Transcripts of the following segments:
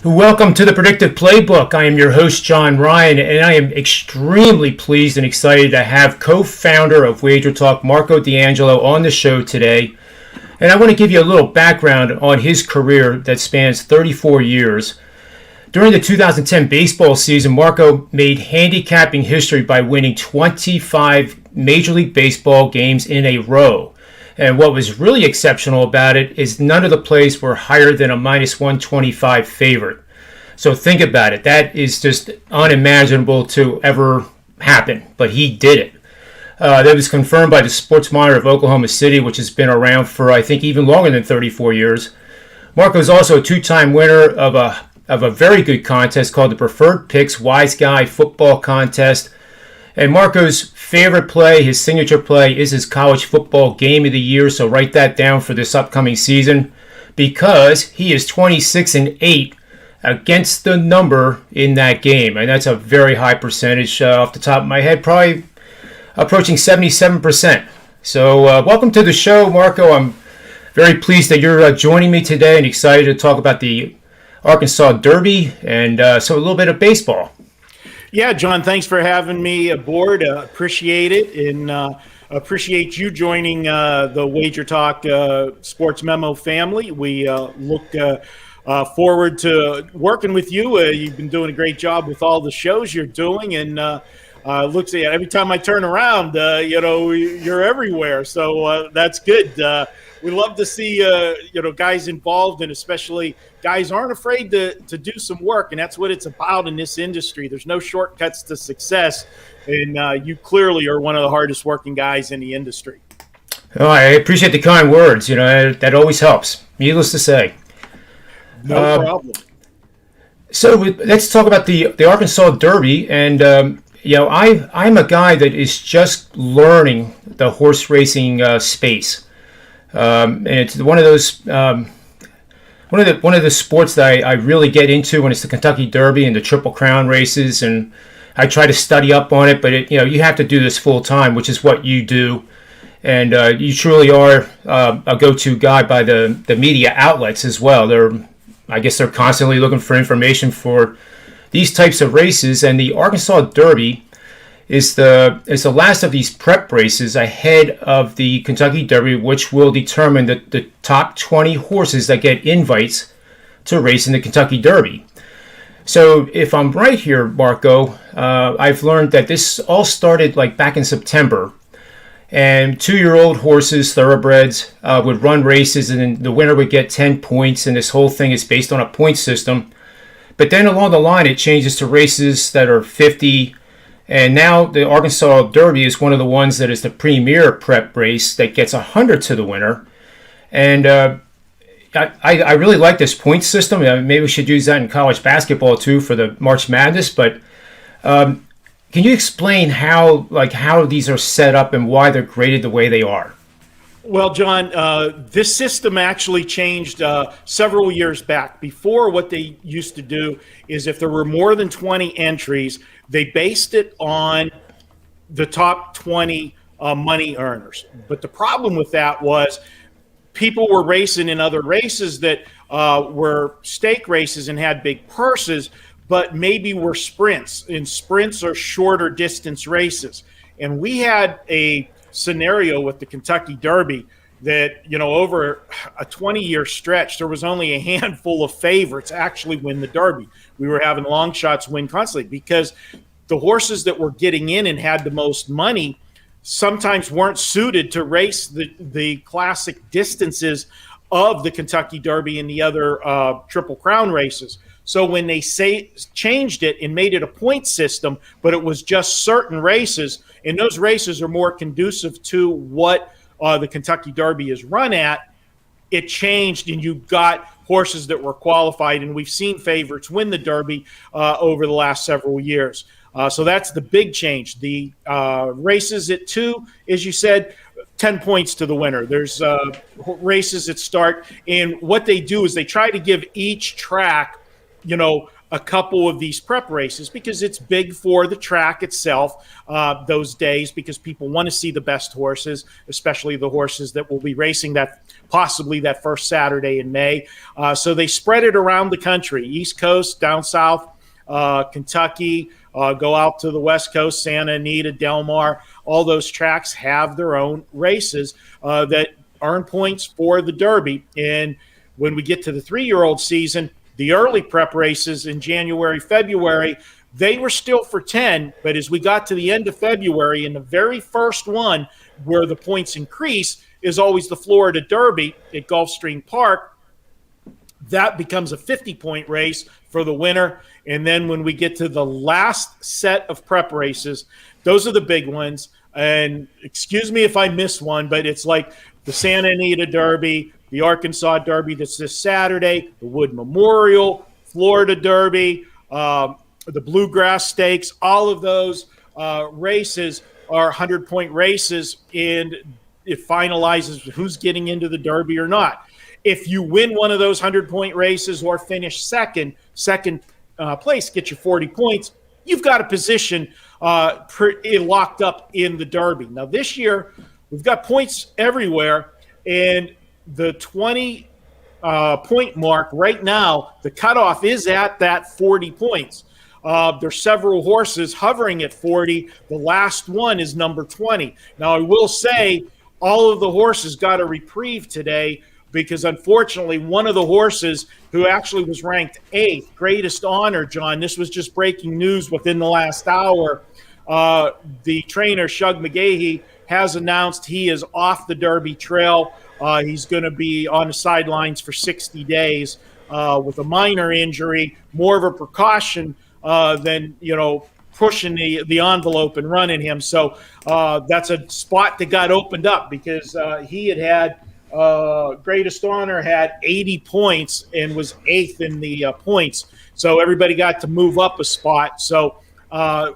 Welcome to the Predictive Playbook. I am your host, John Ryan, and I am extremely pleased and excited to have co-founder of WagerTalk, Marco D'Angelo, on the show today. And I want to give you a little background on his career that spans 34 years. During the 2010 baseball season, Marco made handicapping history by winning 25 Major League Baseball games in a row. And what was really exceptional about it is none of the plays were higher than a minus 125 favorite. So think about it. That is just unimaginable to ever happen, but he did it. That was confirmed by the Sports Monitor of Oklahoma City, which has been around for, I think, even longer than 34 years. Marco is also a two-time winner of a very good contest called the Preferred Picks Wise Guy Football Contest. And Marco's favorite play, his signature play, is his college football game of the year. So write that down for this upcoming season, because he is 26-8 against the number in that game. And that's a very high percentage off the top of my head, probably approaching 77%. So welcome to the show, Marco. I'm very pleased that you're joining me today and excited to talk about the Arkansas Derby and so a little bit of baseball. Yeah, John, thanks for having me aboard. Appreciate it, and appreciate you joining the WagerTalk Sports Memo family. We look forward to working with you. You've been doing a great job with all the shows you're doing, and looks at every time I turn around, you're everywhere. So that's good. We love to see guys involved, and especially guys aren't afraid to do some work, and that's what it's about in this industry. There's no shortcuts to success, and you clearly are one of the hardest working guys in the industry. Oh, I appreciate the kind words. That always helps. Needless to say. No problem. So let's talk about the Arkansas Derby, and I'm a guy that is just learning the horse racing space. And it's one of those one of the sports that I really get into when it's the Kentucky Derby and the Triple Crown races, and I try to study up on it. But you have to do this full time, which is what you do, and you truly are a go-to guy by the media outlets as well. I guess they're constantly looking for information for these types of races, and the Arkansas Derby is the last of these prep races ahead of the Kentucky Derby, which will determine the top 20 horses that get invites to race in the Kentucky Derby. So if I'm right here, Marco, I've learned that this all started like back in September, and 2-year-old horses, thoroughbreds, would run races, and then the winner would get 10 points, and this whole thing is based on a point system. But then along the line, it changes to races that are 50. And now the Arkansas Derby is one of the ones that is the premier prep race that gets 100 to the winner. And I really like this point system. Maybe we should use that in college basketball too for the March Madness. But can you explain how these are set up and why they're graded the way they are? Well, John, this system actually changed several years back. Before, what they used to do is if there were more than 20 entries, they based it on the top 20 money earners. But the problem with that was people were racing in other races that were stake races and had big purses, but maybe were sprints. And sprints are shorter distance races. And we had a scenario with the Kentucky Derby that, over a 20-year stretch, there was only a handful of favorites actually win the Derby. We were having long shots win constantly because the horses that were getting in and had the most money sometimes weren't suited to race the classic distances of the Kentucky Derby and the other Triple Crown races. So when they changed it and made it a point system, but it was just certain races, and those races are more conducive to what the Kentucky Derby is run at, it changed, and you got horses that were qualified, and we've seen favorites win the Derby over the last several years. So that's the big change. The races at 2, as you said, 10 points to the winner. There's races that start, and what they do is they try to give each track, a couple of these prep races because it's big for the track itself those days, because people want to see the best horses, especially the horses that will be racing possibly that first Saturday in May. So they spread it around the country, East Coast, down south, Kentucky, go out to the West Coast, Santa Anita, Del Mar. All those tracks have their own races that earn points for the Derby. And when we get to the 3-year-old season, the early prep races in January, February, they were still for 10. But as we got to the end of February, and the very first one where the points increase is always the Florida Derby at Gulfstream Park. That becomes a 50-point race for the winner. And then when we get to the last set of prep races, those are the big ones. And excuse me if I miss one, but it's like the Santa Anita Derby, the Arkansas Derby that's this Saturday, the Wood Memorial, Florida Derby, the Bluegrass Stakes. All of those races are 100-point races, and it finalizes who's getting into the Derby or not. If you win one of those 100-point races or finish second place, get your 40 points, you've got a position locked up in the Derby. Now, this year, we've got points everywhere, and the 20-point mark right now, the cutoff is at that 40 points. There's several horses hovering at 40. The last one is number 20. Now, I will say all of the horses got a reprieve today because, unfortunately, one of the horses who actually was ranked 8th, Greatest Honor, John, this was just breaking news within the last hour, the trainer, Shug McGahee, has announced he is off the Derby trail. He's going to be on the sidelines for 60 days with a minor injury, more of a precaution than, pushing the envelope and running him. So that's a spot that got opened up because he had Greatest Honor had 80 points and was 8th in the points. So everybody got to move up a spot. So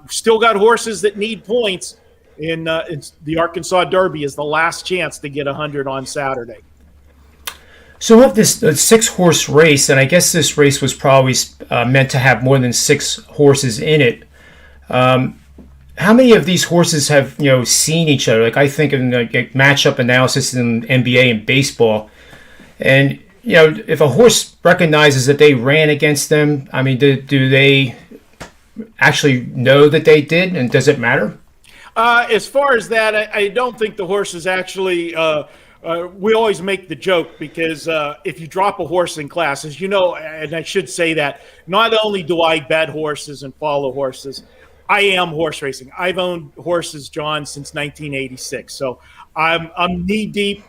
still got horses that need points. In the Arkansas Derby is the last chance to get 100 on Saturday. So with this 6-horse race, and I guess this race was probably meant to have more than 6 horses in it. How many of these horses have seen each other? Like I think in matchup analysis in NBA and baseball, and if a horse recognizes that they ran against them, I mean, do they actually know that they did, and does it matter? As far as that, I don't think the horses actually we always make the joke because if you drop a horse in class, as you know, and I should say that, not only do I bet horses and follow horses, I am horse racing. I've owned horses, John, since 1986. So I'm knee deep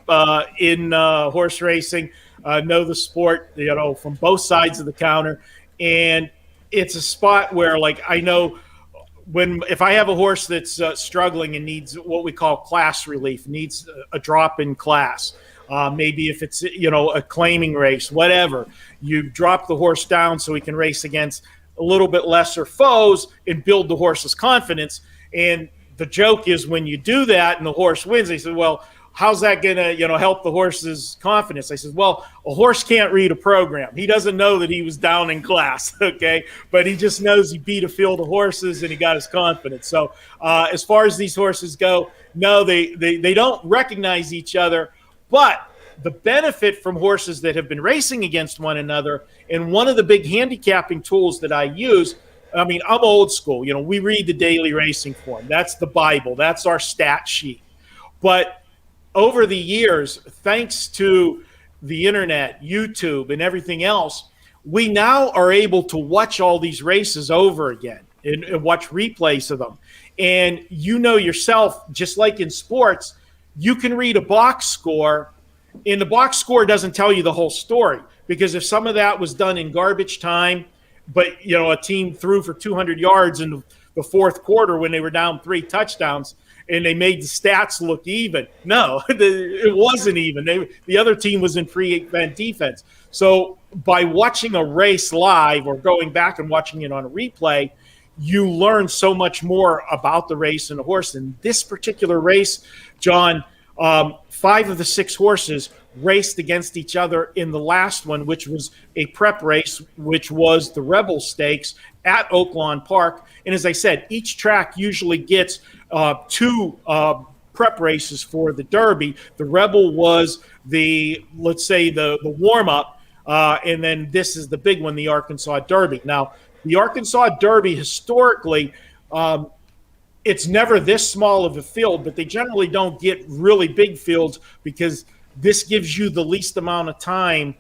in horse racing, know the sport, from both sides of the counter. And it's a spot where, I know if I have a horse that's struggling and needs what we call class relief, needs a drop in class, maybe if it's, a claiming race, whatever, you drop the horse down so he can race against a little bit lesser foes and build the horse's confidence. And the joke is when you do that and the horse wins, they said, well, how's that going to, help the horse's confidence? I said, well, a horse can't read a program. He doesn't know that he was down in class, okay? But he just knows he beat a field of horses and he got his confidence. So as far as these horses go, no, they don't recognize each other. But the benefit from horses that have been racing against one another, and one of the big handicapping tools that I use, I mean, I'm old school. We read the daily racing form. That's the Bible. That's our stat sheet. But over the years, thanks to the internet, YouTube, and everything else, we now are able to watch all these races over again and watch replays of them. And yourself, just like in sports, you can read a box score, and the box score doesn't tell you the whole story, because if some of that was done in garbage time, but a team threw for 200 yards in the fourth quarter when they were down 3 touchdowns and they made the stats look even. No, it wasn't even. The other team was in prevent defense. So by watching a race live or going back and watching it on a replay, you learn so much more about the race and the horse. In this particular race, John, 5 of the 6 horses raced against each other in the last one, which was a prep race, which was the Rebel Stakes at Oaklawn Park. And as I said, each track usually gets two prep races for the Derby. The Rebel was the warm-up, and then this is the big one, the Arkansas Derby. Now, the Arkansas Derby historically, it's never this small of a field, but they generally don't get really big fields because this gives you the least amount of time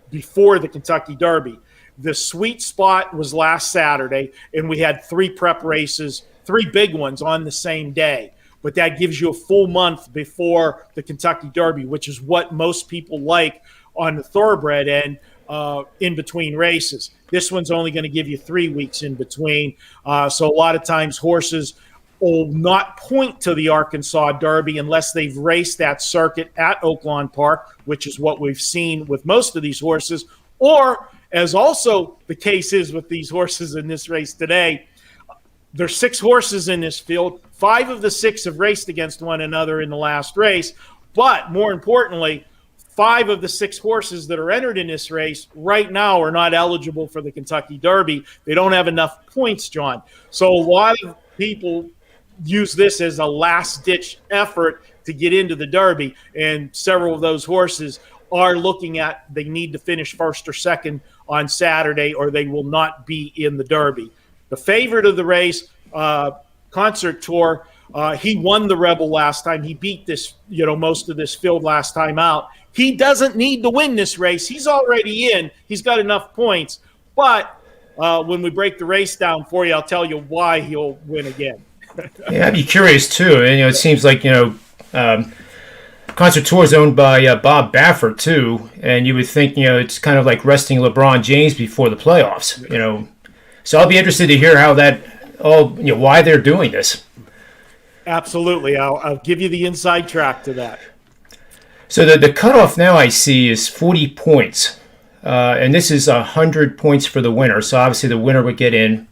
before the Kentucky Derby. The sweet spot was last Saturday, and we had three prep races, three big ones on the same day. But that gives you a full month before the Kentucky Derby, which is what most people like on the thoroughbred end in between races. This one's only going to give you 3 weeks in between. So a lot of times horses will not point to the Arkansas Derby unless they've raced that circuit at Oaklawn Park, which is what we've seen with most of these horses, or as also the case is with these horses in this race today, there's 6 horses in this field. 5 of the 6 have raced against one another in the last race, but more importantly, 5 of the 6 horses that are entered in this race right now are not eligible for the Kentucky Derby. They don't have enough points, John. So a lot of people use this as a last-ditch effort to get into the Derby, and several of those horses are looking at they need to finish first or second on Saturday or they will not be in the Derby. The favorite of the race, Concert Tour, he won the Rebel last time. He beat this, most of this field last time out. He doesn't need to win this race. He's already in. He's got enough points. But when we break the race down for you, I'll tell you why he'll win again. Yeah, I'd be curious too. And it seems like Concert Tour is owned by Bob Baffert too, and you would think it's kind of like resting LeBron James before the playoffs. So I'll be interested to hear how that why they're doing this. Absolutely, I'll give you the inside track to that. So the cutoff now I see is 40 points, and this is 100 points for the winner. So obviously the winner would get in,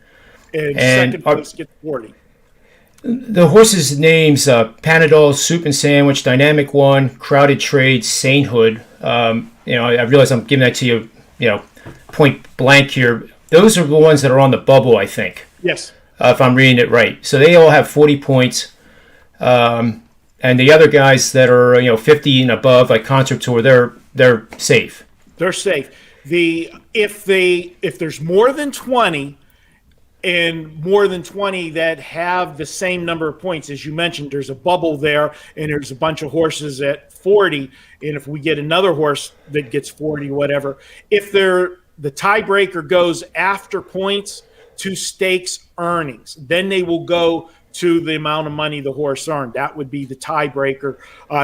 and second place gets 40. The horses' names: Panadol, Soup and Sandwich, Dynamic One, Crowded Trade, Sainthood. I realize I'm giving that to you, point blank here. Those are the ones that are on the bubble, I think. Yes. If I'm reading it right. So they all have 40 points. And the other guys that are, 50 and above, like Concert Tour, they're safe. They're safe. If there's more than 20 and more than 20 that have the same number of points, as you mentioned, there's a bubble there, and there's a bunch of horses at 40. And if we get another horse that gets 40, whatever, if the tiebreaker goes after points to stakes earnings, then they will go to the amount of money the horse earned. That would be the tiebreaker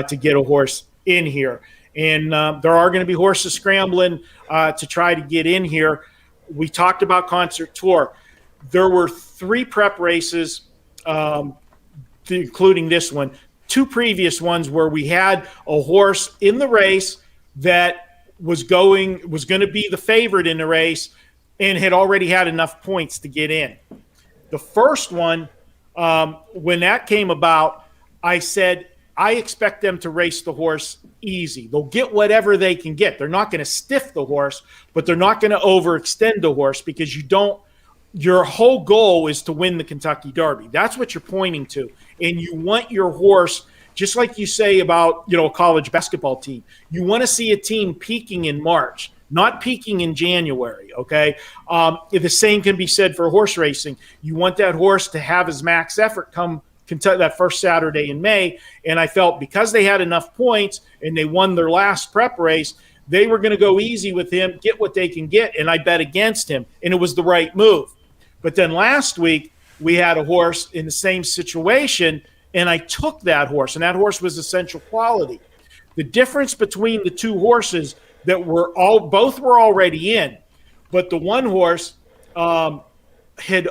to get a horse in here. And there are going to be horses scrambling to try to get in here. We talked about Concert Tour. There were 3 prep races, including this one, 2 previous ones where we had a horse in the race that was going to be the favorite in the race and had already had enough points to get in. The first one, when that came about, I said, I expect them to race the horse easy. They'll get whatever they can get. They're not going to stiff the horse, but they're not going to overextend the horse because your whole goal is to win the Kentucky Derby. That's what you're pointing to. And you want your horse, just like you say about, a college basketball team, you want to see a team peaking in March, not peaking in January, okay? The same can be said for horse racing. You want that horse to have his max effort come that first Saturday in May, and I felt because they had enough points and they won their last prep race, they were going to go easy with him, get what they can get, and I bet against him, and it was the right move. But then last week, we had a horse in the same situation, and I took that horse, and that horse was Essential Quality. The difference between the 2 horses that both were already in, but the one horse had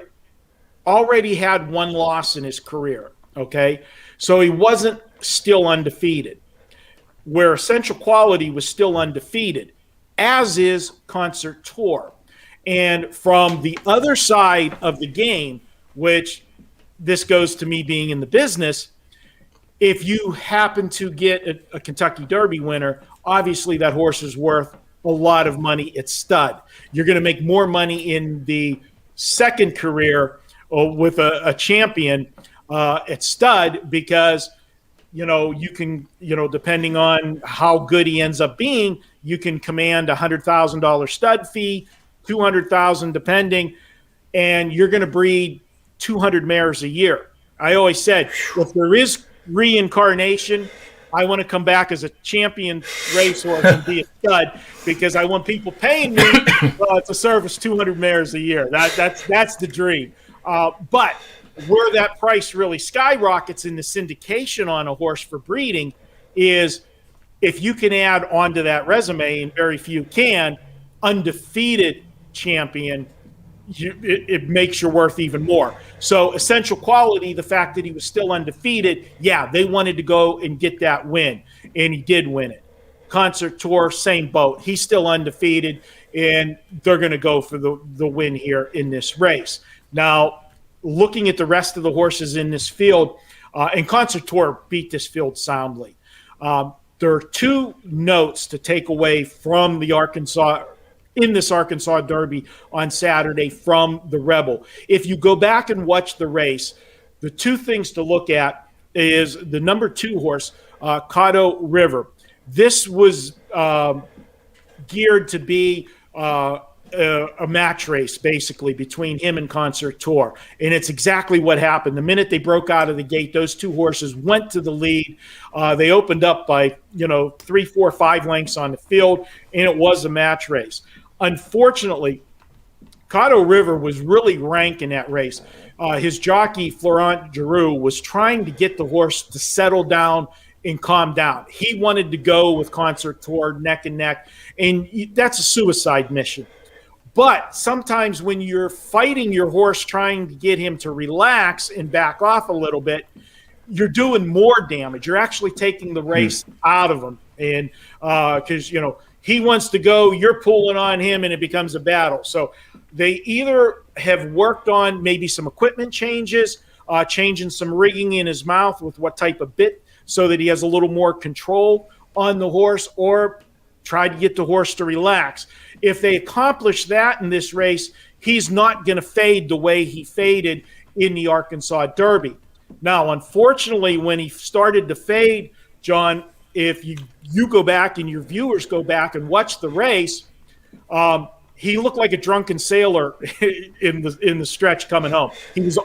already had 1 loss in his career, okay? So he wasn't still undefeated, where Essential Quality was still undefeated, as is Concert Tour. And from the other side of the game, which this goes to me being in the business, if you happen to get a Kentucky Derby winner, obviously that horse is worth a lot of money at stud. You're going to make more money in the second career with a champion at stud because, you can, depending on how good he ends up being, you can command $100,000 stud fee, $200,000 depending, and you're going to breed 200 mares a year. I always said, if there is reincarnation, I want to come back as a champion racehorse and be a stud because I want people paying me to service 200 mares a year. That's the dream. But where that price really skyrockets in the syndication on a horse for breeding is if you can add onto that resume, and very few can, undefeated champion, it makes your worth even more. So essential quality, the fact that he was still undefeated, they wanted to go and get that win, and he did win it. Concert Tour, same boat. He's still undefeated, and they're going to go for the win here in this race. Now, looking at the rest of the horses in this field, and Concert Tour beat this field soundly. There are two notes to take away from the Arkansas Derby on Saturday from the Rebel. If you go back and watch the race, the two things to look at is the number 2 horse, Caddo River. This was geared to be a match race, basically, between him and Concert Tour. And it's exactly what happened. The minute they broke out of the gate, those two horses went to the lead. They opened up by, 3, 4, 5 lengths on the field, and it was a match race. Unfortunately, Caddo River was really rank in that race. His jockey, Florent Giroux, was trying to get the horse to settle down and calm down. He wanted to go with Concert Tour neck and neck, and that's a suicide mission. But sometimes when you're fighting your horse, trying to get him to relax and back off a little bit, you're doing more damage. You're actually taking the race out of him. And because, he wants to go, you're pulling on him, and it becomes a battle. So they either have worked on maybe some equipment changes, changing some rigging in his mouth with what type of bit so that he has a little more control on the horse, or try to get the horse to relax. If they accomplish that in this race, he's not going to fade the way he faded in the Arkansas Derby. Now, unfortunately, when he started to fade, John, if you go back and your viewers go back and watch the race, he looked like a drunken sailor in the stretch coming home.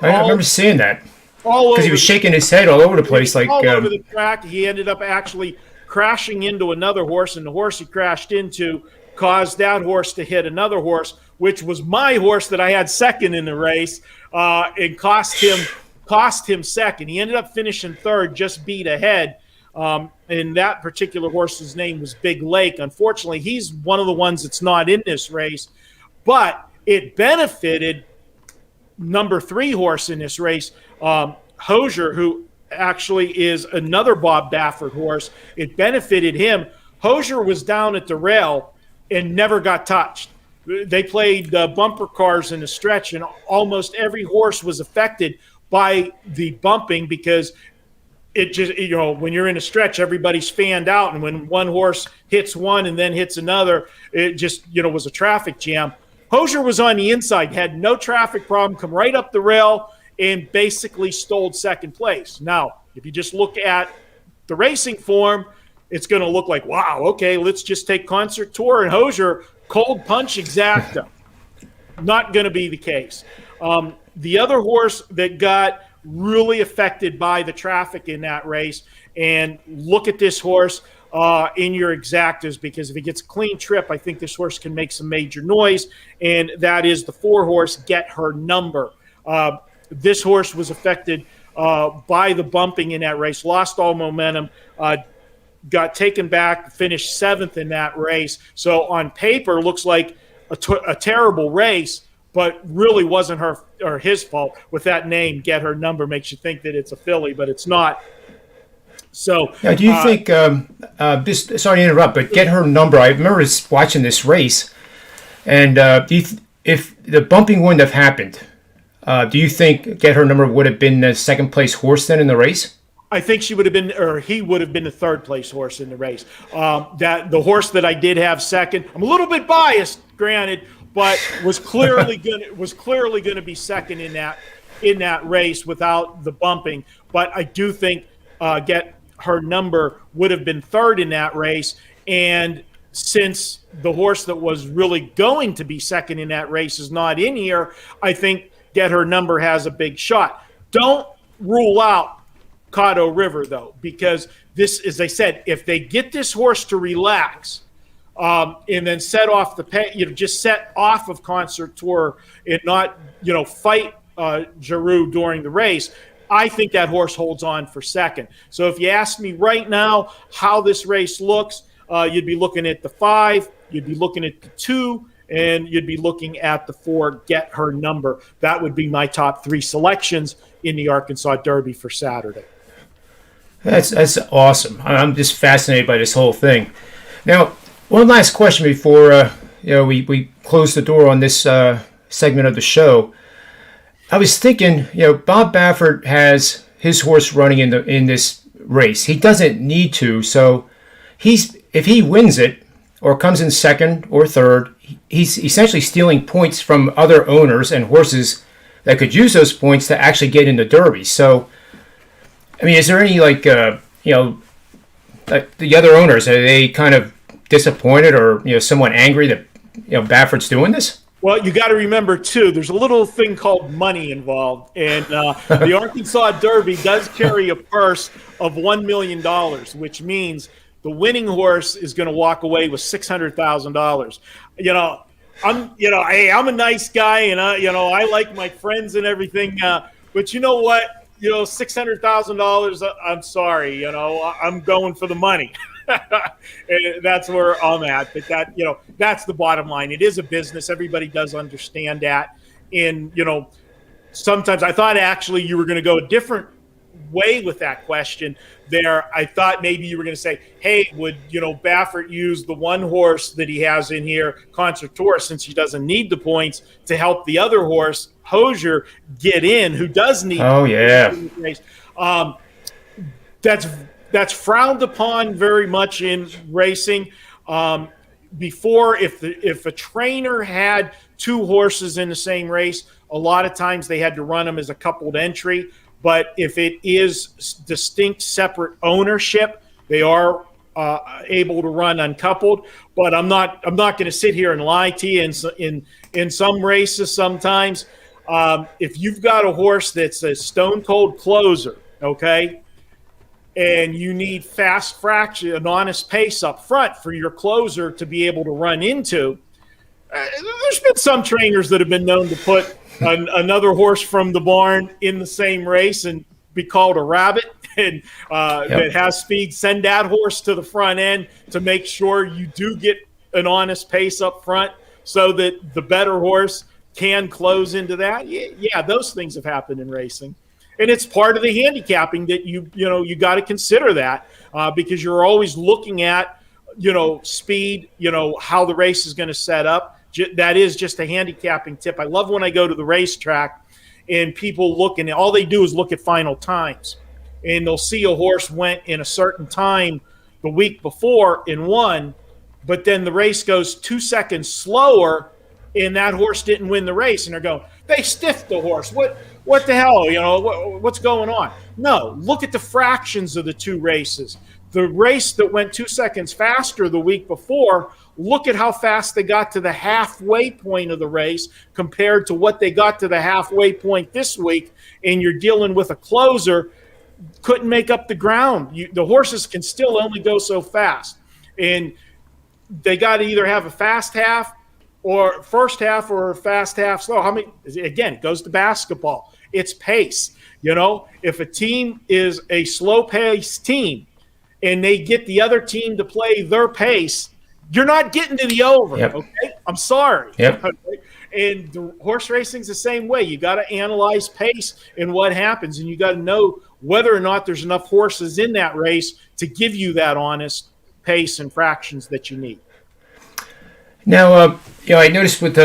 I remember seeing that. All over. Because he was shaking his head all over the place. All over the track. He ended up actually crashing into another horse, and the horse he crashed into caused that horse to hit another horse, which was my horse that I had second in the race, and cost him second. He ended up finishing third, just beat ahead. And that particular horse's name was Big Lake. Unfortunately, he's one of the ones that's not in this race, but it benefited number 3 horse in this race, Hosier, who actually is another Bob Baffert horse. It benefited him. Hosier was down at the rail and never got touched. They played bumper cars in the stretch, and almost every horse was affected by the bumping because it just, when you're in a stretch, everybody's fanned out. And when one horse hits one and then hits another, it just, was a traffic jam. Hosier was on the inside, had no traffic problem, come right up the rail, and basically stole second place. Now, if you just look at the racing form, it's going to look like, wow, okay, let's just take Concert Tour and Hosier, cold punch exacta. Not going to be the case. The other horse that got really affected by the traffic in that race, and look at this horse in your exactas, because if he gets a clean trip, I think this horse can make some major noise, and that is the 4 horse, Get Her Number. This horse was affected by the bumping in that race, lost all momentum, got taken back, finished 7th in that race. So on paper, looks like a terrible race, but really wasn't her or his fault. With that name, Get Her Number, makes you think that it's a filly, but it's not. So now, do you think this? Sorry to interrupt, but Get Her Number. I remember watching this race, and if the bumping wouldn't have happened, do you think Get Her Number would have been the second place horse then in the race? I think she would have been, or he would have been the third place horse in the race. That the horse that I did have second, I'm a little bit biased, granted, but was clearly going to be second in that race without the bumping. But I do think Get Her Number would have been third in that race, and since the horse that was really going to be second in that race is not in here, I think Get Her Number has a big shot. Don't rule out Caddo River, though, because this, as I said, if they get this horse to relax and then set off just set off of Concert Tour and not, fight Giroux during the race, I think that horse holds on for second. So if you ask me right now how this race looks, you'd be looking at the 5, you'd be looking at the 2, and you'd be looking at the 4, Get Her Number. That would be my top 3 selections in the Arkansas Derby for Saturday. That's awesome. I'm just fascinated by this whole thing. Now, one last question before we close the door on this segment of the show. I was thinking, Bob Baffert has his horse running in this race. He doesn't need to, so if he wins it or comes in second or third, he's essentially stealing points from other owners and horses that could use those points to actually get in the Derby. So, I mean, is there any like the other owners, are they kind of disappointed or somewhat angry that Baffert's doing this? Well, you got to remember too, there's a little thing called money involved, and the Arkansas Derby does carry a purse of $1 million, which means the winning horse is going to walk away with $600,000. I'm a nice guy, and I like my friends and everything, but you know what? $600,000. I'm sorry. I'm going for the money. And that's where I'm at. But that's the bottom line. It is a business. Everybody does understand that. And sometimes I thought actually you were going to go a different way with that question there. I thought maybe you were going to say, hey, would Baffert use the one horse that he has in here, Concert Tour, since he doesn't need the points, to help the other horse, Hosier, get in, who does need race. That's frowned upon very much in racing. Before, if a trainer had 2 horses in the same race, a lot of times they had to run them as a coupled entry. But if it is distinct, separate ownership, they are able to run uncoupled. But I'm not going to sit here and lie to you. In some races, sometimes if you've got a horse that's a stone cold closer, okay, and you need fast fraction, an honest pace up front for your closer to be able to run into. There's been some trainers that have been known to put another horse from the barn in the same race and be called a rabbit and that has speed. Send that horse to the front end to make sure you do get an honest pace up front so that the better horse can close into that. Yeah, those things have happened in racing. And it's part of the handicapping that you got to consider that because you're always looking at, speed, how the race is going to set up. That is just a handicapping tip. I love when I go to the racetrack and people look and all they do is look at final times. And they'll see a horse went in a certain time the week before and won, but then the race goes 2 seconds slower and that horse didn't win the race. And they're going, they stiffed the horse. What the hell? What's going on? No, look at the fractions of the 2 races. The race that went 2 seconds faster the week before, look at how fast they got to the halfway point of the race compared to what they got to the halfway point this week. And you're dealing with a closer, couldn't make up the ground. The horses can still only go so fast. And they got to either have a fast half or first half or a fast half slow. Again, it goes to basketball. It's pace. If a team is a slow-paced team and they get the other team to play their pace, you're not getting to the over, okay? I'm sorry. Yep. And the horse racing's the same way. You got to analyze pace and what happens, and you got to know whether or not there's enough horses in that race to give you that honest pace and fractions that you need. Now, I noticed with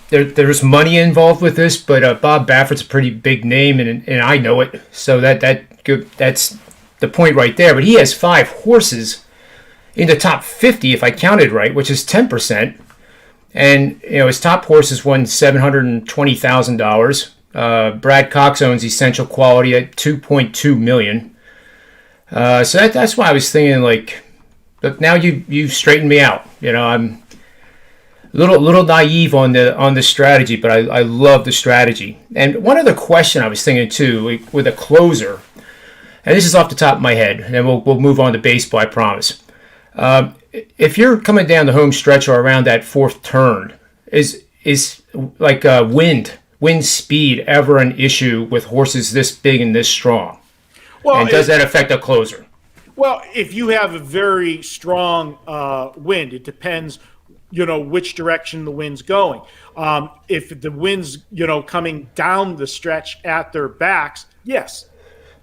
there's money involved with this, but Bob Baffert's a pretty big name, and I know it, so that's the point right there. But he has 5 horses in the top 50, if I counted right, which is 10%. And his top horses won $720,000. Brad Cox owns Essential Quality at $2.2 million. So that's why I was thinking, like, but now you've straightened me out. I'm a little naive on the strategy, but I love the strategy. And one other question I was thinking too, with a closer, and this is off the top of my head, and then we'll move on to baseball, I promise. If you're coming down the home stretch or around that 4th turn, is like wind speed ever an issue with horses this big and this strong? Well, and does that affect a closer? Well, if you have a very strong wind, it depends, which direction the wind's going. If the wind's, coming down the stretch at their backs, yes,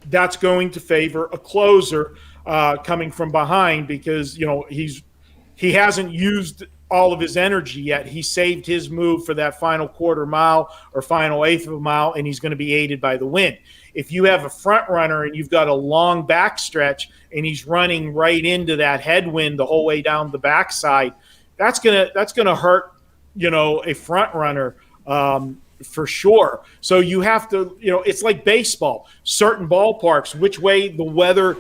that's going to favor a closer coming from behind because, he hasn't used all of his energy yet. He saved his move for that final quarter mile or final eighth of a mile, and he's going to be aided by the wind. If you have a front runner and you've got a long back stretch and he's running right into that headwind the whole way down the backside, that's gonna hurt, a front runner for sure. So you have to, it's like baseball. Certain ballparks, which way the weather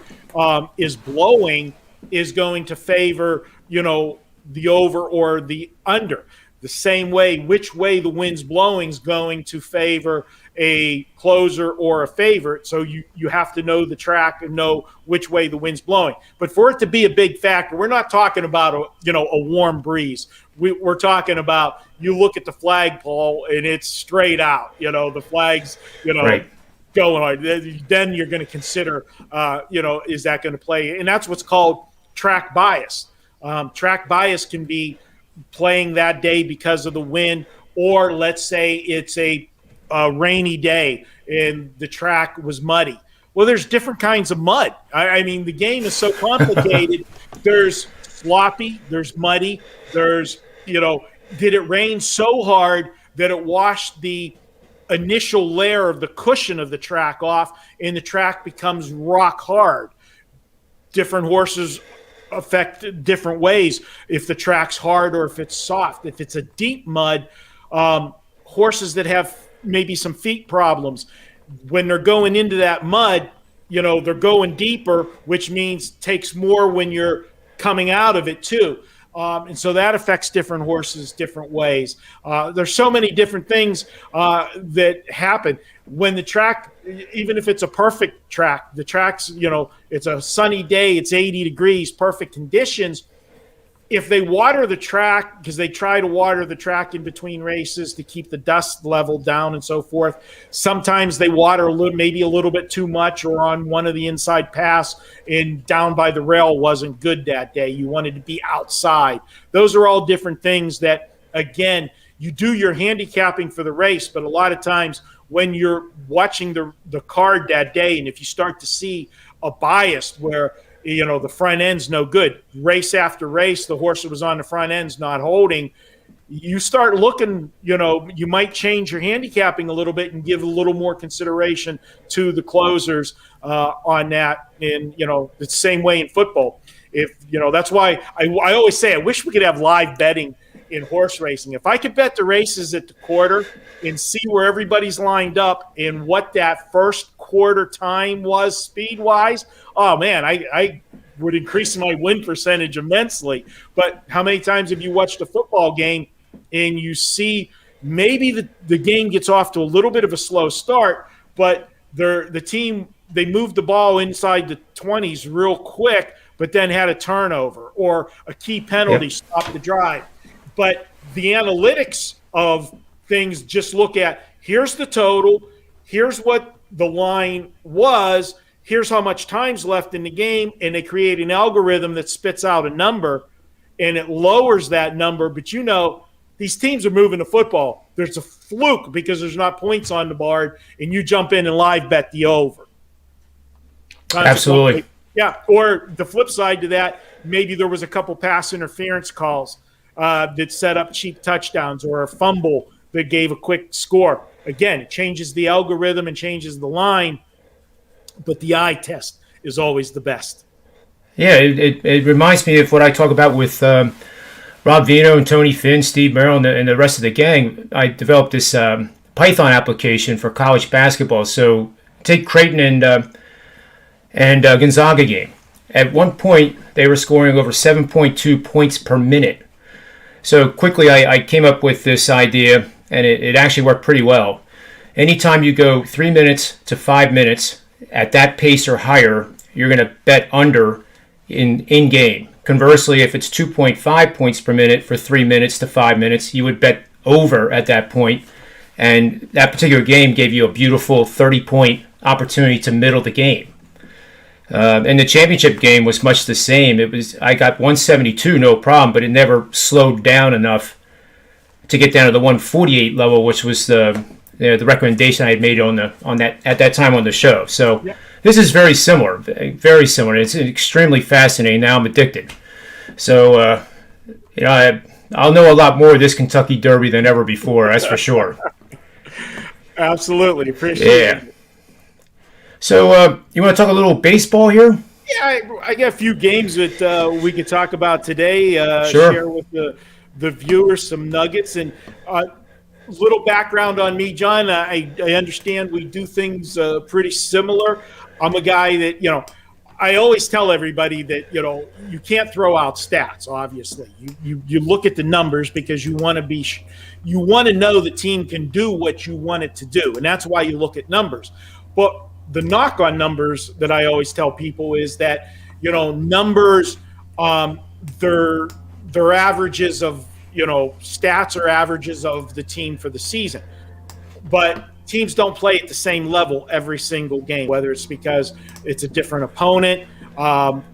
is blowing is going to favor, the over or the under. The same way, which way the wind's blowing is going to favor a closer or a favorite. So you have to know the track and know which way the wind's blowing. But for it to be a big factor, we're not talking about a warm breeze. We're talking about, you look at the flagpole and it's straight out. The flags, right, going hard. Then you're going to consider, is that going to play? And that's what's called track bias. Track bias can be playing that day because of the wind, or let's say it's a rainy day and the track was muddy. Well, there's different kinds of mud. I mean, the game is so complicated. There's sloppy, there's muddy, there's, did it rain so hard that it washed the initial layer of the cushion of the track off and the track becomes rock hard? Different horses affect different ways if the track's hard or if it's soft. If it's a deep mud, horses that have maybe some feet problems, when they're going into that mud, they're going deeper, which means takes more when you're coming out of it too. And so that affects different horses different ways. There's so many different things that happen when the track, even if it's a perfect track, the track's, it's a sunny day, it's 80 degrees, perfect conditions. If they water the track, because they try to water the track in between races to keep the dust level down and so forth, sometimes they water maybe a little bit too much, or on one of the inside pass and down by the rail wasn't good that day. You wanted to be outside. Those are all different things that, again, you do your handicapping for the race, but a lot of times when you're watching the card that day, and if you start to see a bias where the front end's no good, race after race, the horse that was on the front end's not holding, you start looking, you might change your handicapping a little bit and give a little more consideration to the closers on that. And, the same way in football. If, that's why I always say I wish we could have live betting in horse racing. If I could bet the races at the quarter and see where everybody's lined up and what that first quarter time was speed-wise, oh, man, I would increase my win percentage immensely. But how many times have you watched a football game and you see maybe the game gets off to a little bit of a slow start, but the team, they moved the ball inside the 20s real quick, but then had a turnover or a key penalty stopped the drive. But the analytics of things just look at, here's the total, here's what the line was, here's how much time's left in the game, and they create an algorithm that spits out a number, and it lowers that number. But these teams are moving the football. There's a fluke because there's not points on the board, and you jump in and live bet the over. Absolutely. Yeah, or the flip side to that, maybe there was a couple pass interference calls that set up cheap touchdowns or a fumble that gave a quick score. Again, it changes the algorithm and changes the line, but the eye test is always the best. Yeah, it reminds me of what I talk about with Rob Vino and Tony Finn, Steve Merrill, and the rest of the gang. I developed this Python application for college basketball. So take Creighton and Gonzaga game. At one point, they were scoring over 7.2 points per minute. So quickly, I came up with this idea, and it actually worked pretty well. Anytime you go 3 minutes to 5 minutes at that pace or higher, you're going to bet under in game. Conversely, if it's 2.5 points per minute for 3 minutes to 5 minutes, you would bet over at that point. And that particular game gave you a beautiful 30-point opportunity to middle the game. And the championship game was much the same. I got 172, no problem, but it never slowed down enough to get down to the 148 level, which was the recommendation I had made on that at that time on the show. So This is very similar, very similar. It's extremely fascinating. Now I'm addicted. So I'll know a lot more of this Kentucky Derby than ever before. That's for sure. Absolutely, appreciate it. So you want to talk a little baseball here? Yeah, I got a few games that we could talk about today. Sure. Share with the viewers some nuggets and little background on me, John. I understand we do things pretty similar. I'm a guy that I always tell everybody that you can't throw out stats. Obviously, you look at the numbers because you want to know the team can do what you want it to do, and that's why you look at numbers. But the knock on numbers that I always tell people is that numbers, they're averages of stats are averages of the team for the season, but teams don't play at the same level every single game, whether it's because it's a different opponent,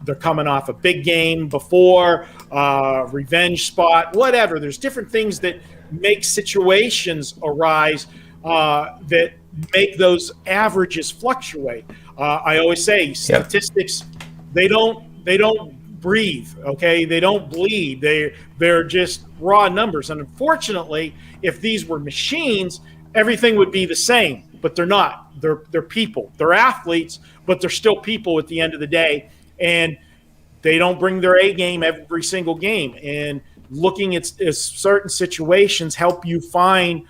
they're coming off a big game before, revenge spot, whatever. There's different things that make situations arise that make those averages fluctuate. I always say statistics, they don't breathe, okay? They don't bleed. They're just raw numbers. And unfortunately, if these were machines, everything would be the same, but they're not. They're people. They're athletes, but they're still people at the end of the day, and they don't bring their A game every single game. And looking at certain situations help you find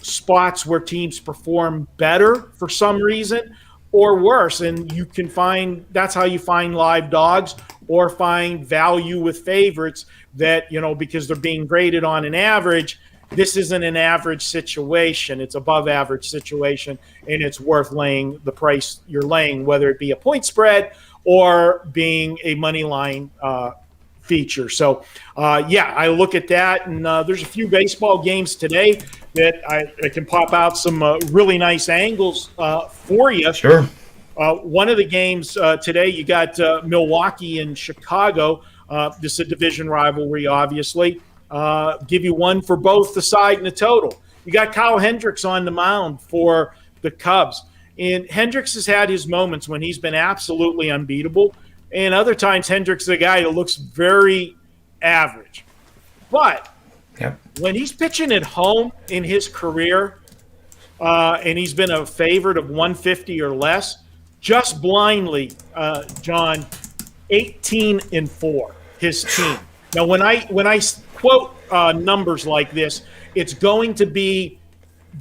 spots where teams perform better for some reason or worse, and you can find that's how you find live dogs or find value with favorites that because they're being graded on an average. This isn't an average situation. It's above average situation, and it's worth laying the price you're laying, whether it be a point spread or being a money line feature. So, I look at that, and there's a few baseball games today that I can pop out some really nice angles for you. Sure. One of the games today, you got Milwaukee and Chicago. This is a division rivalry, obviously. Give you one for both the side and the total. You got Kyle Hendricks on the mound for the Cubs. And Hendricks has had his moments when he's been absolutely unbeatable. And other times, Hendricks is a guy that looks very average. But when he's pitching at home in his career, and he's been a favorite of 150 or less, just blindly, John, 18-4, his team. Now, when I quote numbers like this, it's going to be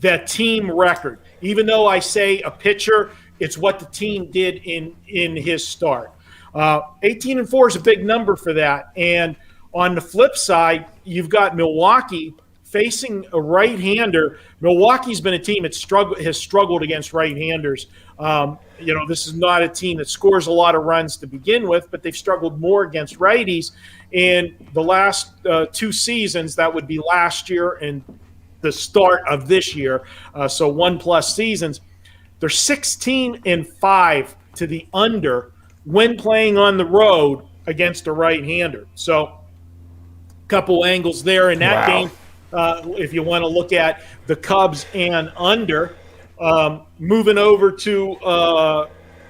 the team record. Even though I say a pitcher, it's what the team did in his start. 18-4 is a big number for that. And on the flip side, you've got Milwaukee facing a right-hander. Milwaukee's been a team that has struggled against right-handers. This is not a team that scores a lot of runs to begin with, but they've struggled more against righties. In the last 2 seasons, that would be last year and the start of this year, so 1+ seasons, they're 16-5 to the under when playing on the road against a right-hander. So a couple angles there in that game. If you want to look at the Cubs and under. Moving over to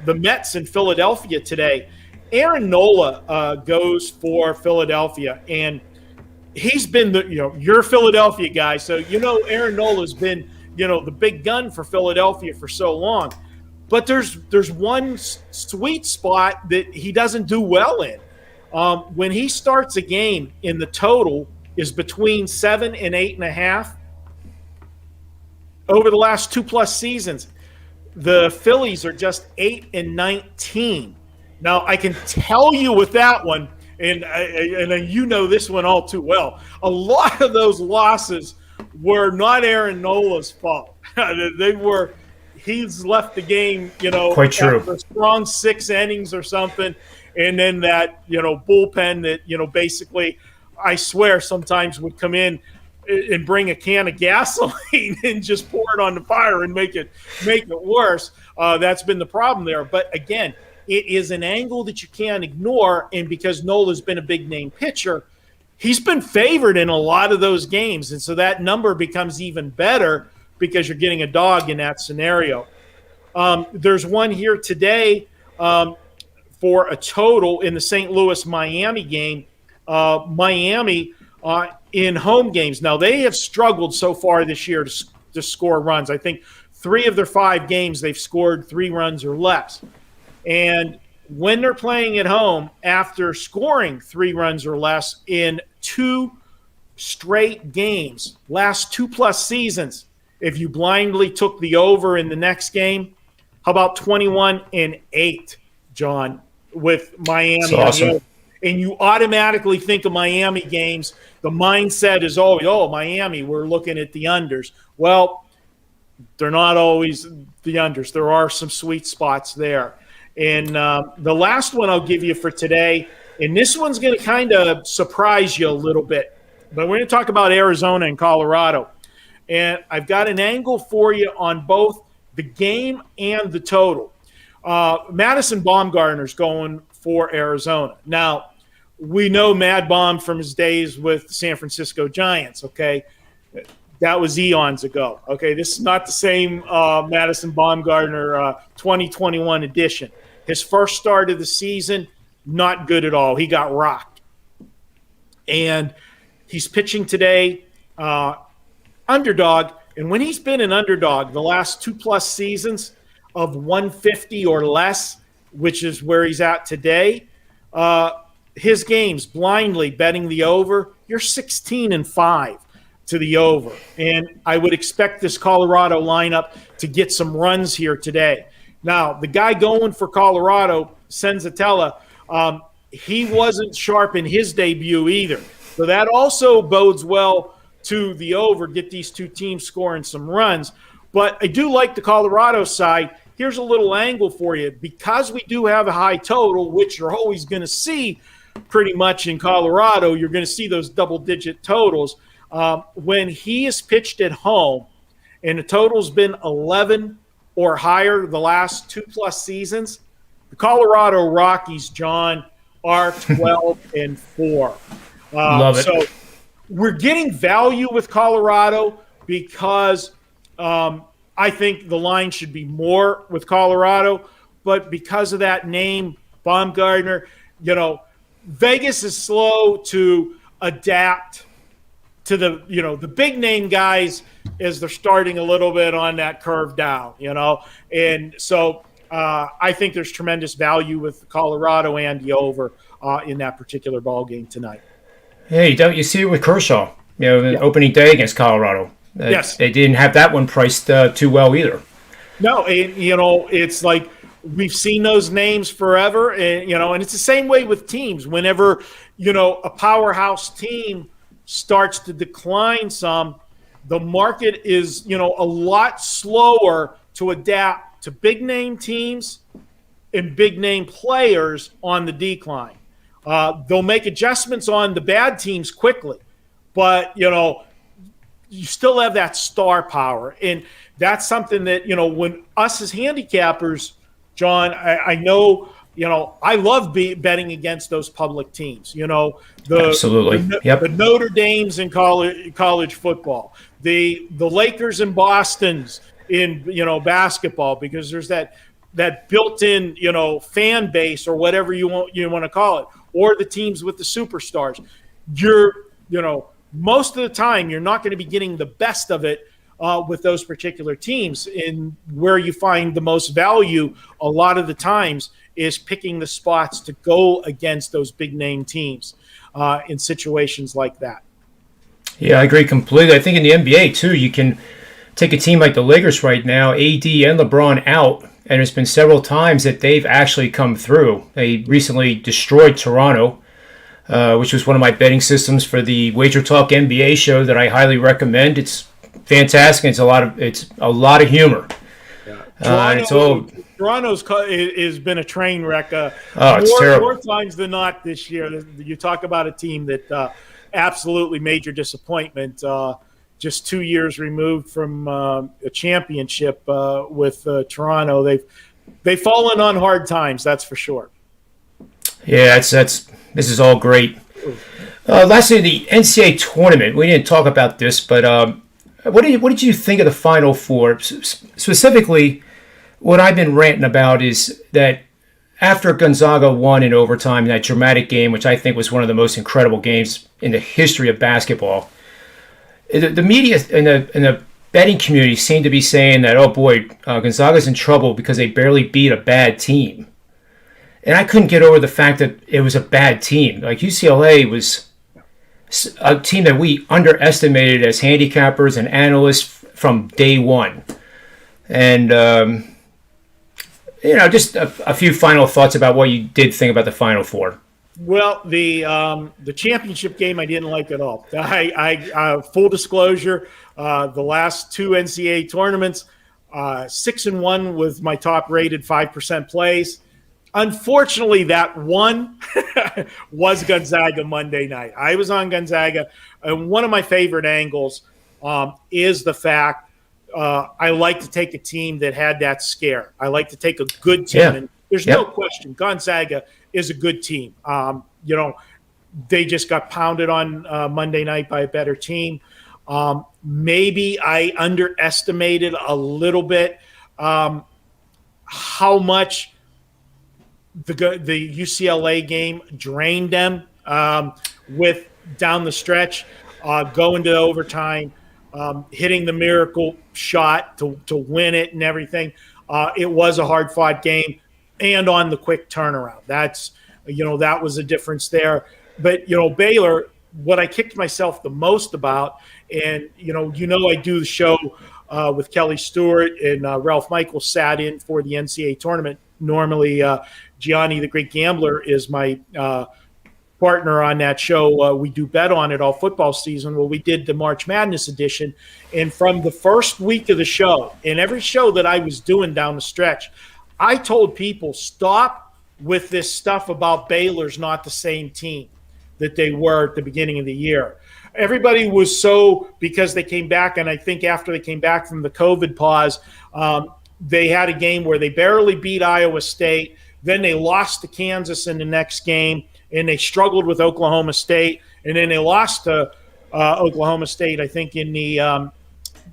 the Mets in Philadelphia today, Aaron Nola goes for Philadelphia, and he's been you're a Philadelphia guy, so Aaron Nola's been the big gun for Philadelphia for so long. But there's one sweet spot that he doesn't do well in. When he starts a game and the total is between 7 and 8.5, over the last 2+ seasons, the Phillies are just 8 and 19. Now I can tell you with that one, and you know this one all too well, a lot of those losses were not Aaron Nola's fault. He's left the game, quite true, after a strong 6 innings or something, and then that bullpen that basically, I swear, sometimes would come in and bring a can of gasoline and just pour it on the fire and make it worse. That's been the problem there. But again, it is an angle that you can't ignore, and because Nola's been a big name pitcher, he's been favored in a lot of those games, and so that number becomes even better because you're getting a dog in that scenario. There's one here today for a total in the St. Louis-Miami game. Miami in home games. Now, they have struggled so far this year to score runs. I think 3 of their 5 games they've scored 3 runs or less. And when they're playing at home, after scoring 3 runs or less in 2 straight games, last 2+ seasons, if you blindly took the over in the next game, how about 21 and 8, John, with Miami? That's awesome. And you automatically think of Miami games. The mindset is, oh, Miami, we're looking at the unders. Well, they're not always the unders. There are some sweet spots there. And the last one I'll give you for today, and this one's going to kind of surprise you a little bit, but we're going to talk about Arizona and Colorado. And I've got an angle for you on both the game and the total. Madison Bumgarner's going for Arizona. Now, we know Mad Bomb from his days with the San Francisco Giants, okay? That was eons ago, okay? This is not the same Madison Bumgarner 2021 edition. His first start of the season, not good at all. He got rocked. And he's pitching today, underdog. And when he's been an underdog the last 2+ seasons of 150 or less, which is where he's at today, his games blindly betting the over, you're 16-5 to the over. And I would expect this Colorado lineup to get some runs here today. Now, the guy going for Colorado, Senzatella, he wasn't sharp in his debut either. So that also bodes well to the over, get these 2 teams scoring some runs. But I do like the Colorado side. Here's a little angle for you. Because we do have a high total, which you're always going to see pretty much in Colorado, you're going to see those double-digit totals. When he is pitched at home and the total's been 11 or higher the last 2+ seasons, the Colorado Rockies, John, are 12-4. Love it. So we're getting value with Colorado because I think the line should be more with Colorado, but because of that name, Baumgartner, Vegas is slow to adapt to the big name guys as they're starting a little bit on that curve down, and so I think there's tremendous value with Colorado and the over in that particular ball game tonight. Hey, don't you see it with Kershaw? The opening day against Colorado. Yes, they didn't have that one priced too well either. No, it's like we've seen those names forever, and and it's the same way with teams. Whenever a powerhouse team starts to decline some, the market is a lot slower to adapt to big name teams and big name players on the decline. They'll make adjustments on the bad teams quickly, but you still have that star power. And that's something that, when us as handicappers, John, I know, I love betting against those public teams, Absolutely. The Notre Dames in college football, the Lakers and Bostons in, basketball, because there's that built-in, fan base or whatever you want to call it, or the teams with the superstars. Most of the time, you're not going to be getting the best of it with those particular teams. And where you find the most value a lot of the times is picking the spots to go against those big name teams in situations like that. Yeah, I agree completely. I think in the NBA too, you can take a team like the Lakers right now, AD and LeBron out, and there's been several times that they've actually come through. They recently destroyed Toronto, which was one of my betting systems for the WagerTalk NBA show that I highly recommend. It's fantastic. It's a lot of humor. Yeah. Toronto's has been a train wreck. It's terrible. More times than not this year. You talk about a team that absolutely major disappointment. Just 2 years removed from a championship with Toronto, they've fallen on hard times. That's for sure. Yeah, this is all great. Lastly, the NCAA tournament. We didn't talk about this, but what did you think of the Final Four? Specifically, what I've been ranting about is that after Gonzaga won in overtime, that dramatic game, which I think was one of the most incredible games in the history of basketball, the media and the betting community seemed to be saying that, oh boy, Gonzaga's in trouble because they barely beat a bad team. And I couldn't get over the fact that it was a bad team. Like UCLA was a team that we underestimated as handicappers and analysts from day one. And, just a few final thoughts about what you did think about the Final Four. Well, the championship game I didn't like at all. I full disclosure, the last two NCAA tournaments, 6-1 was my top rated 5% plays. Unfortunately, that one was Gonzaga Monday night. I was on Gonzaga, and one of my favorite angles is the fact I like to take a team that had that scare. I like to take a good team, and there's no question Gonzaga is a good team. They just got pounded on Monday night by a better team. Maybe I underestimated a little bit how much the UCLA game drained them with down the stretch, going to overtime, hitting the miracle shot to win it and everything. It was a hard-fought game, and on the quick turnaround. That was a difference there. But, Baylor, what I kicked myself the most about, and, I do the show with Kelly Stewart, and Ralph Michaels sat in for the NCAA tournament. Normally, Gianni, the Great Gambler, is my partner on that show. We do bet on it all football season. Well, we did the March Madness edition. And from the first week of the show, and every show that I was doing down the stretch, I told people, stop with this stuff about Baylor's not the same team that they were at the beginning of the year. Everybody was because they came back, and I think after they came back from the COVID pause, they had a game where they barely beat Iowa State. Then they lost to Kansas in the next game, and they struggled with Oklahoma State. And then they lost to Oklahoma State, I think, in the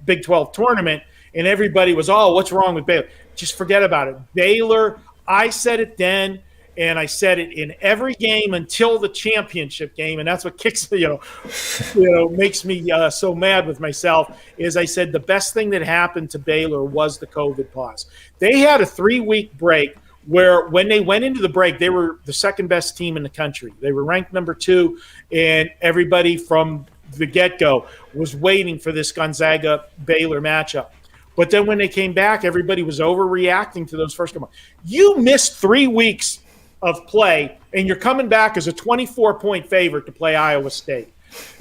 Big 12 tournament. And everybody was, what's wrong with Baylor? Just forget about it. Baylor, I said it then, and I said it in every game until the championship game, and that's what kicks makes me so mad with myself. Is I said the best thing that happened to Baylor was the COVID pause. They had a 3-week break where when they went into the break, they were the second best team in the country. They were ranked number 2, and everybody from the get-go was waiting for this Gonzaga-Baylor matchup. But then when they came back, everybody was overreacting to those first couple. You missed 3 weeks of play, and you're coming back as a 24-point favorite to play Iowa State.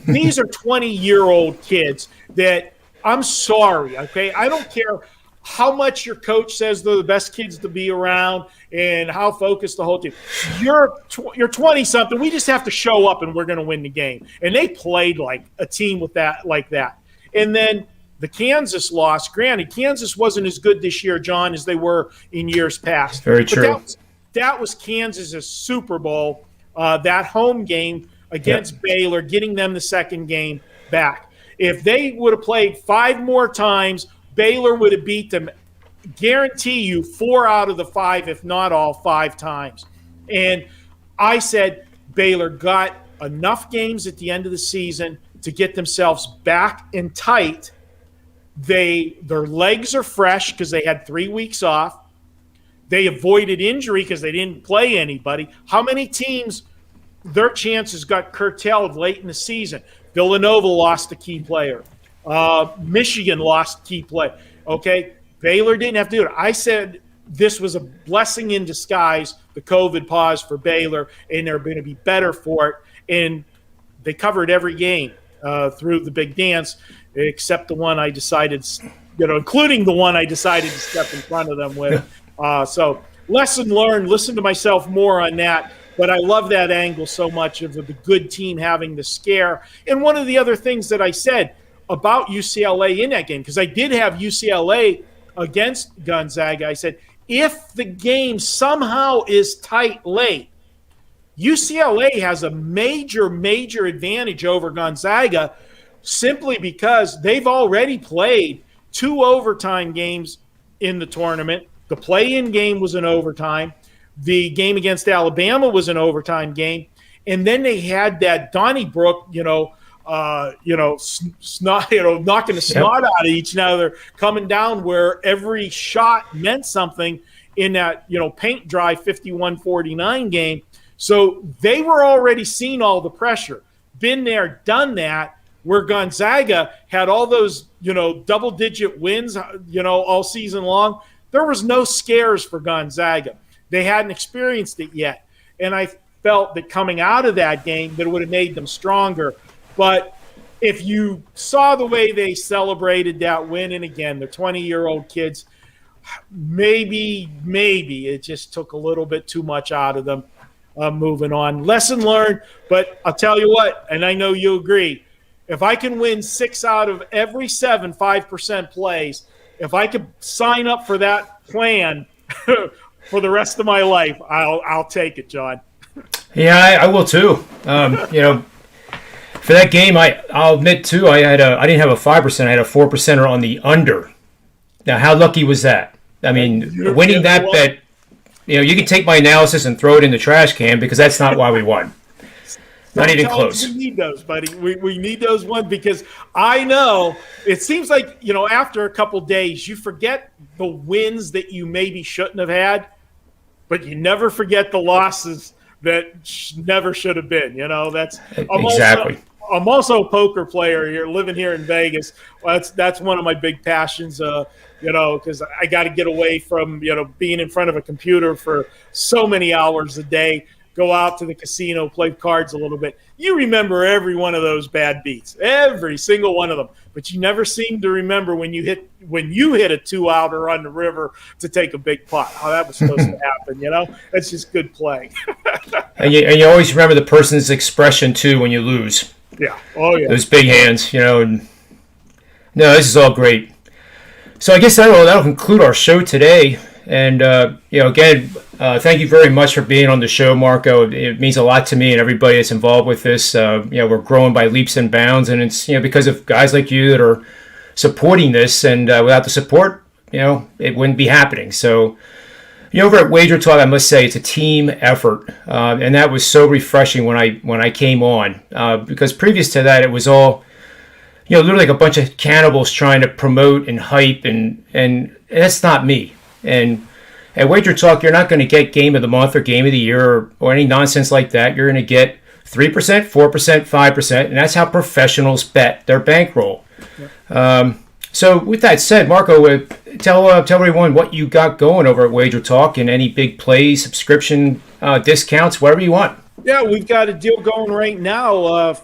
These are 20-year-old kids that, I'm sorry, okay? I don't care how much your coach says they're the best kids to be around and how focused the whole team. You're 20-something. We just have to show up, and we're going to win the game. And they played like a team like that. And then the Kansas loss, granted, Kansas wasn't as good this year, John, as they were in years past. Very true. That was Kansas' Super Bowl, that home game against Baylor, getting them the second game back. If they would have played 5 more times, Baylor would have beat them, guarantee you, 4 out of the 5, if not all 5 times. And I said Baylor got enough games at the end of the season to get themselves back in tight Their legs are fresh because they had 3 weeks off. They avoided injury because they didn't play anybody. How many teams, their chances got curtailed late in the season? Villanova lost a key player. Michigan lost key play. Okay, Baylor didn't have to do it. I said this was a blessing in disguise, the COVID pause for Baylor, and they're going to be better for it. And they covered every game through the big dance, except the one I decided, including the one I decided to step in front of them with. So lesson learned, listen to myself more on that. But I love that angle so much of the good team having the scare. And one of the other things that I said about UCLA in that game, because I did have UCLA against Gonzaga, I said, if the game somehow is tight late, UCLA has a major advantage over Gonzaga simply because they've already played 2 overtime games in the tournament. The play-in game was an overtime. The game against Alabama was an overtime game. And then they had that Donnybrook, knocking the snot out of each other, coming down where every shot meant something in that, paint dry 51-49 game. So they were already seeing all the pressure. Been there, done that, where Gonzaga had all those, double-digit wins, all season long. There was no scares for Gonzaga. They hadn't experienced it yet. And I felt that coming out of that game, that it would have made them stronger. But if you saw the way they celebrated that win, and again, they're 20-year-old kids, maybe it just took a little bit too much out of them moving on. Lesson learned, but I'll tell you what, and I know you agree, if I can win 6 out of every 7 5% plays, if I could sign up for that plan for the rest of my life, I'll take it, John. Yeah, I will too. For that game, I'll admit too, I didn't have a 5%. I had a 4%er on the under. Now, how lucky was that? I mean, winning that bet, you can take my analysis and throw it in the trash can because that's not why we won. Not even close. We need those, buddy. We need those ones because I know it seems like, after a couple days, you forget the wins that you maybe shouldn't have had, but you never forget the losses that never should have been. That's exactly. I'm also a poker player here, living here in Vegas. That's one of my big passions, because I got to get away from, being in front of a computer for so many hours a day. Go out to the casino, play cards a little bit. You remember every one of those bad beats, every single one of them. But you never seem to remember when you hit a 2-outer on the river to take a big pot. How that was supposed to happen, That's just good play. and you always remember the person's expression too when you lose. Yeah. Oh yeah. Those big hands, And no, this is all great. So I guess that'll conclude our show today. And, again, thank you very much for being on the show, Marco. It means a lot to me and everybody that's involved with this. We're growing by leaps and bounds, and it's, because of guys like you that are supporting this. And without the support, it wouldn't be happening. So, over at WagerTalk, I must say it's a team effort. And that was so refreshing when I came on. Because previous to that, it was all, literally like a bunch of cannibals trying to promote and hype, and that's not me. And at WagerTalk, you're not going to get Game of the Month or Game of the Year or any nonsense like that. You're going to get 3%, 4%, 5%, and that's how professionals bet their bankroll. Yeah. So with that said, Marco, tell everyone what you got going over at WagerTalk and any big plays, subscription discounts, whatever you want. Yeah, we've got a deal going right now.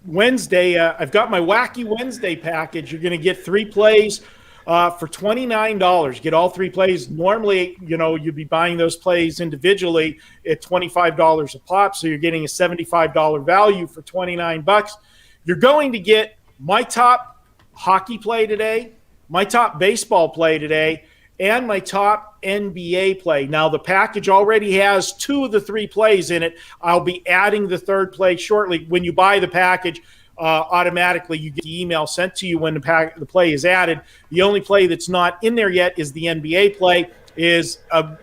Wednesday, I've got my Wacky Wednesday package. You're going to get 3 plays for $29. Get all 3 plays. Normally, you'd be buying those plays individually at $25 a pop, so you're getting a $75 value for $29. You're going to get my top hockey play today, my top baseball play today, and my top NBA play. Now, the package already has 2 of the 3 plays in it. I'll be adding the 3rd play shortly. When you buy the package, automatically you get the email sent to you when the play is added. The only play that's not in there yet is the NBA play. is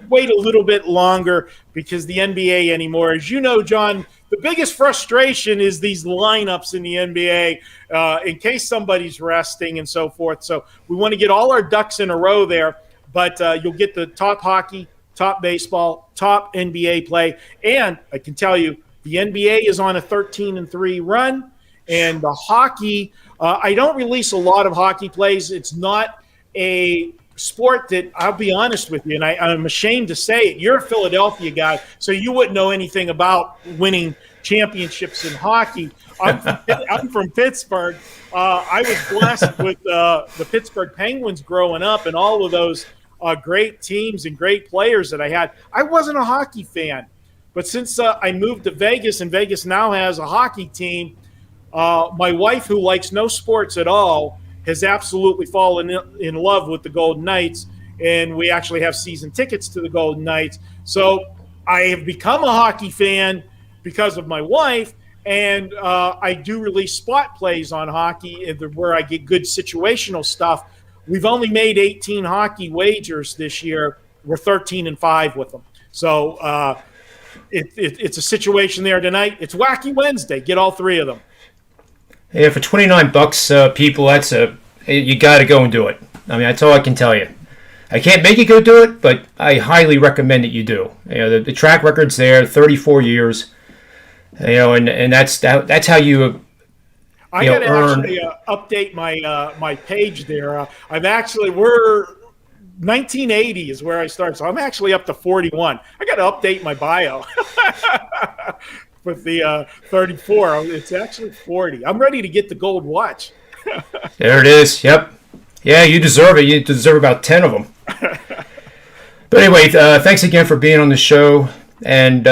wait a little bit longer because the NBA anymore, as you know, John, the biggest frustration is these lineups in the NBA in case somebody's resting and so forth. So we want to get all our ducks in a row there, but you'll get the top hockey, top baseball, top NBA play. And I can tell you the NBA is on a 13-3 run, and the hockey, I don't release a lot of hockey plays. It's not a sport that, I'll be honest with you, and I'm ashamed to say it, you're a Philadelphia guy, so you wouldn't know anything about winning championships in hockey. I'm from Pittsburgh. I was blessed with the Pittsburgh Penguins growing up and all of those great teams and great players that I had. I wasn't a hockey fan, but since I moved to Vegas, and Vegas now has a hockey team, my wife, who likes no sports at all, has absolutely fallen in love with the Golden Knights, and we actually have season tickets to the Golden Knights. So I have become a hockey fan because of my wife, and I do release spot plays on hockey where I get good situational stuff. We've only made 18 hockey wagers this year. We're 13-5 with them. So it's a situation there tonight. It's Wacky Wednesday. Get all three of them. Yeah, for $29, people, you got to go and do it. I mean, that's all I can tell you. I can't make you go do it, but I highly recommend that you do. You know, the track record's there, 34 years. You know, and that's how you. I got to actually update my page there. We're 1980 is where I started, so I'm actually up to 41. I got to update my bio. With the 34, it's actually 40. I'm ready to get the gold watch. There it is. Yep. Yeah, you deserve it. You deserve about 10 of them. But anyway, thanks again for being on the show. And,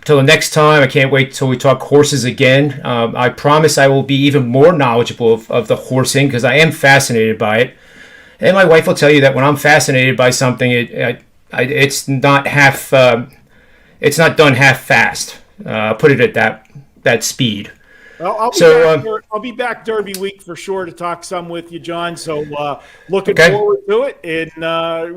till the next time, I can't wait till we talk horses again. I promise I will be even more knowledgeable of the horsing because I am fascinated by it. And my wife will tell you that when I'm fascinated by something, it's not half... it's not done half fast. Put it at that speed. Well, I'll be back Derby week for sure to talk some with you, John. So looking forward to it, and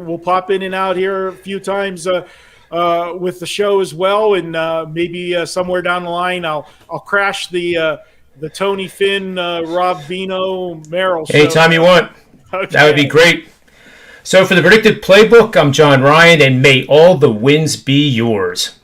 we'll pop in and out here a few times with the show as well, and maybe somewhere down the line I'll crash the Tony Finn, Rob Vino, Merrill show. Anytime you want. Okay. That would be great. So for the Predictive Playbook, I'm John Ryan, and may all the wins be yours.